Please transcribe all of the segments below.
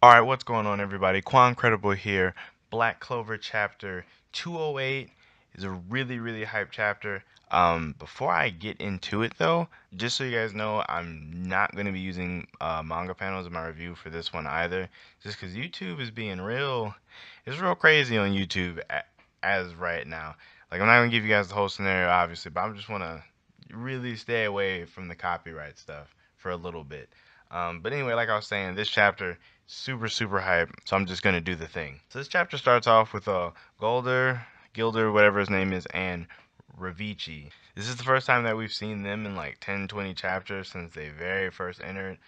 Alright, what's going on, everybody? Quancredible here. Black Clover chapter 208 is a really hype chapter. Before I get into it though, just so you guys know, I'm not going to be using manga panels in my review for this one either. Just because YouTube is being it's real crazy on YouTube as right now. Like, I'm not going to give you guys the whole scenario, obviously, but I just want to really stay away from the copyright stuff for a little bit. But anyway, like I was saying, this chapter super hype, so I'm just gonna do the thing. So this chapter starts off with Gilder, whatever his name is, and Ravici. This is the first time that we've seen them in like 10, 20 chapters since they very first entered.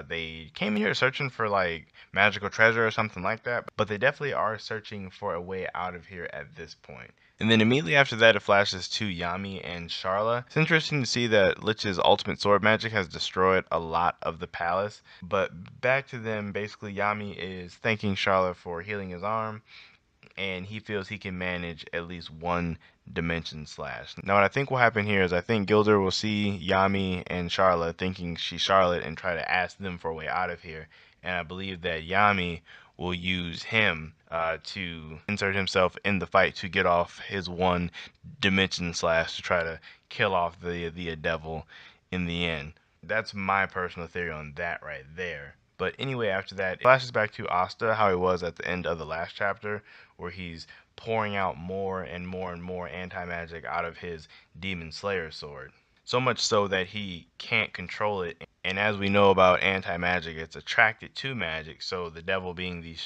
They came here searching for like magical treasure or something like that, but they definitely are searching for a way out of here at this point. And then immediately after that, it flashes to Yami and Sharla. It's interesting to see that Lich's ultimate sword magic has destroyed a lot of the palace. But back to them, basically, Yami is thanking Sharla for healing his arm, and he feels he can manage at least one dimension slash. Now, what I think will happen here is I think Gilder will see Yami and Charlotte thinking she's Charlotte and try to ask them for a way out of here. And I believe that Yami will use him to insert himself in the fight to get off his one dimension slash to try to kill off the devil in the end. That's my personal theory on that right there. But anyway, after that, it flashes back to Asta, how he was at the end of the last chapter, where he's pouring out more and more anti-magic out of his Demon Slayer sword. So much so that he can't control it. And as we know about anti-magic, it's attracted to magic. So the devil being the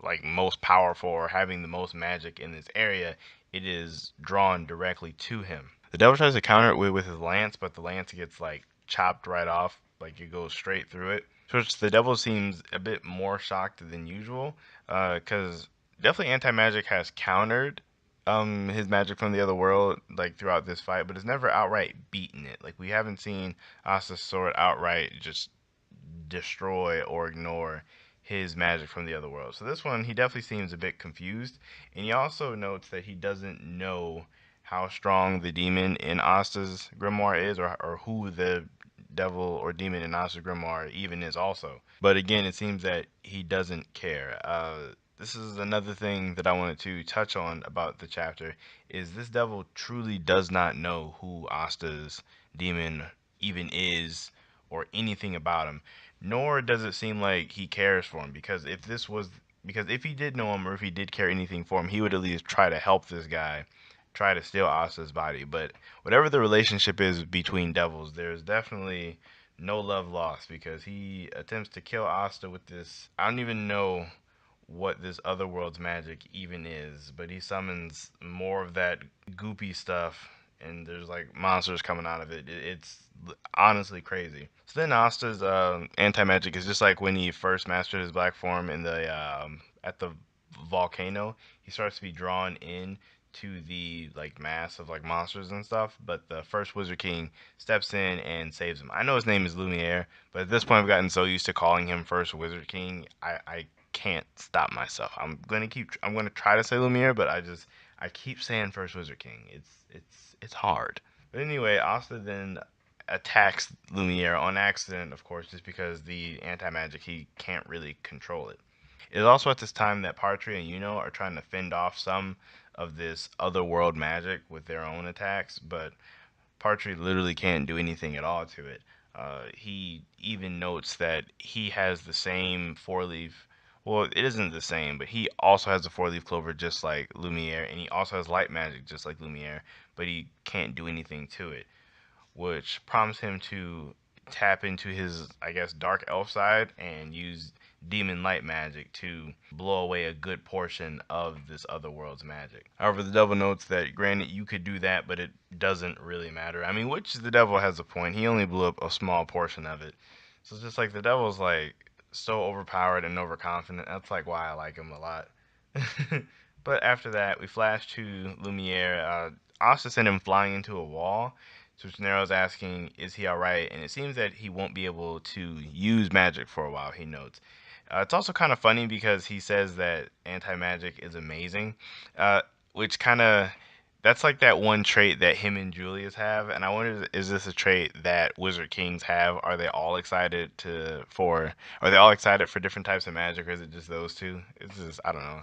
like most powerful or having the most magic in this area, it is drawn directly to him. The devil tries to counter it with his lance, but the lance gets like chopped right off, like it goes straight through it. Which the devil seems a bit more shocked than usual, because definitely anti-magic has countered his magic from the other world like throughout this fight, but it's never outright beaten it. Like, we haven't seen Asa's sword outright just destroy or ignore his magic from the other world. So this one, he definitely seems a bit confused, and he also notes that he doesn't know how strong the demon in Asta's grimoire is, or who the devil or demon in Asta's grimoire even is also. But again, it seems that he doesn't care. This is another thing that I wanted to touch on about the chapter, is this devil truly does not know who Asta's demon even is or anything about him, nor does it seem like he cares for him, because if he did know him or if he did care anything for him, he would at least try to help this guy try to steal Asta's body. But whatever the relationship is between devils, there's definitely no love lost, because he attempts to kill Asta with this. I don't even know what this other world's magic even is, but he summons more of that goopy stuff, and there's like monsters coming out of it. It's honestly crazy. So then Asta's anti magic is just like when he first mastered his black form in the at the volcano. He starts to be drawn in to the like mass of like monsters and stuff, but the first Wizard King steps in and saves him. I know his name is Lumiere, but at this point I've gotten so used to calling him first Wizard King, I can't stop myself. I'm gonna try to say Lumiere, but I keep saying first Wizard King. It's hard. But anyway, Asta then attacks Lumiere on accident, of course, just because the anti magic, he can't really control it. It is also at this time that Partry and Yuno are trying to fend off some of this other world magic with their own attacks, but Partry literally can't do anything at all to it. He even notes that he has the same four leaf. Well, it isn't the same, but he also has a four leaf clover just like Lumiere, and he also has light magic just like Lumiere, but he can't do anything to it, which prompts him to tap into his, I guess, dark elf side and use demon light magic to blow away a good portion of this other world's magic. However, the devil notes that granted you could do that, but it doesn't really matter. I mean, which the devil has a point. He only blew up a small portion of it. So it's just like the devil's like so overpowered and overconfident. That's like why I like him a lot. But after that, we flash to Lumiere. Asta sent him flying into a wall. So Nero's asking, is he alright? And it seems that he won't be able to use magic for a while, he notes. It's also kind of funny because he says that anti magic is amazing, which kind of That's like that one trait that him and Julius have, and I wonder, is this a trait that Wizard Kings have? Are they all excited are they all excited for different types of magic, or is it just those two? It's just, I don't know.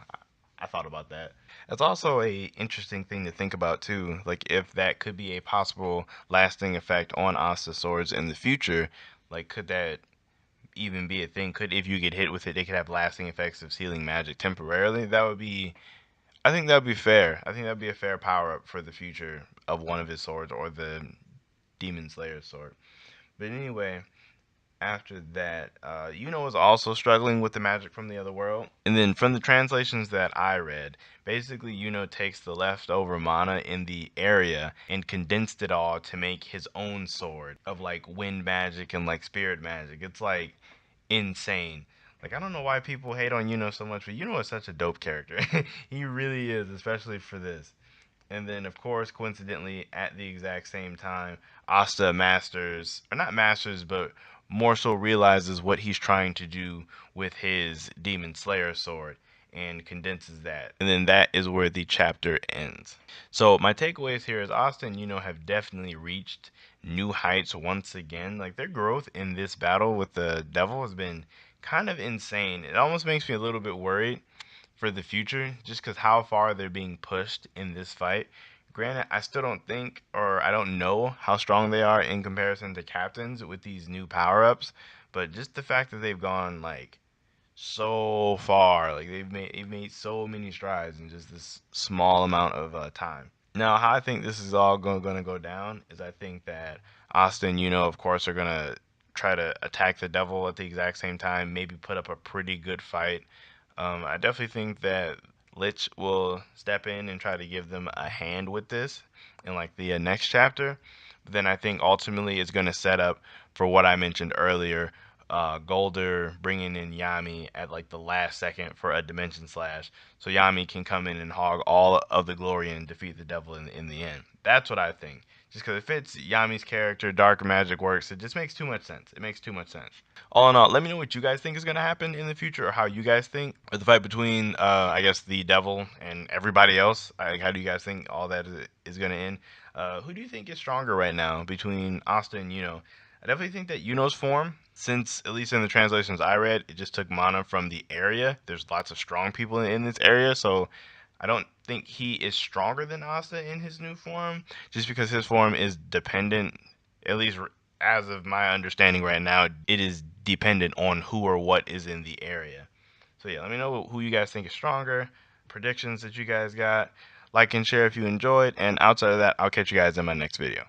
I thought about that. It's also a interesting thing to think about too, like if that could be a possible lasting effect on Asta swords in the future. Like, could that even be a thing? Could, if you get hit with it, it could have lasting effects of sealing magic temporarily? That would be, I think that would be fair. I think that would be a fair power up for the future of one of his swords or the Demon Slayer's sword. But anyway, after that, Yuno was also struggling with the magic from the other world. And then from the translations that I read, basically Yuno takes the leftover mana in the area and condensed it all to make his own sword of like wind magic and like spirit magic. It's like insane. Like, I don't know why people hate on Yuno so much, but Yuno is such a dope character. He really is, especially for this. And then, of course, coincidentally, at the exact same time, Asta masters, or not masters, but more so realizes what he's trying to do with his Demon Slayer sword and condenses that. And then that is where the chapter ends. So, my takeaways here is Asta and Yuno have definitely reached new heights once again. Like, their growth in this battle with the devil has been kind of insane. It almost makes me a little bit worried for the future, just because how far they're being pushed in this fight. Granted, I still don't think, or I don't know how strong they are in comparison to captains with these new power ups, but just the fact that they've gone like so far, like they've made so many strides in just this small amount of time. Now, how I think this is all going to go down is I think that Austin, of course, are going to try to attack the devil at the exact same time, maybe put up a pretty good fight. I definitely think that Lich will step in and try to give them a hand with this in like the next chapter. But then I think ultimately it's going to set up for what I mentioned earlier, Golder bringing in Yami at like the last second for a dimension slash, so Yami can come in and hog all of the glory and defeat the devil in the end. That's what I think. Just because it fits Yami's character, dark magic works. It just makes too much sense. It makes too much sense. All in all, let me know what you guys think is going to happen in the future, or how you guys think the fight between, I guess, the devil and everybody else. Like, how do you guys think all that is going to end? Who do you think is stronger right now between Asta and Yuno? I definitely think that Yuno's form, since at least in the translations I read, it just took mana from the area. There's lots of strong people in this area, so I don't think he is stronger than Asta in his new form, just because his form is dependent, at least as of my understanding right now, it is dependent on who or what is in the area. So yeah, let me know who you guys think is stronger, predictions that you guys got. Like and share if you enjoyed, and outside of that, I'll catch you guys in my next video.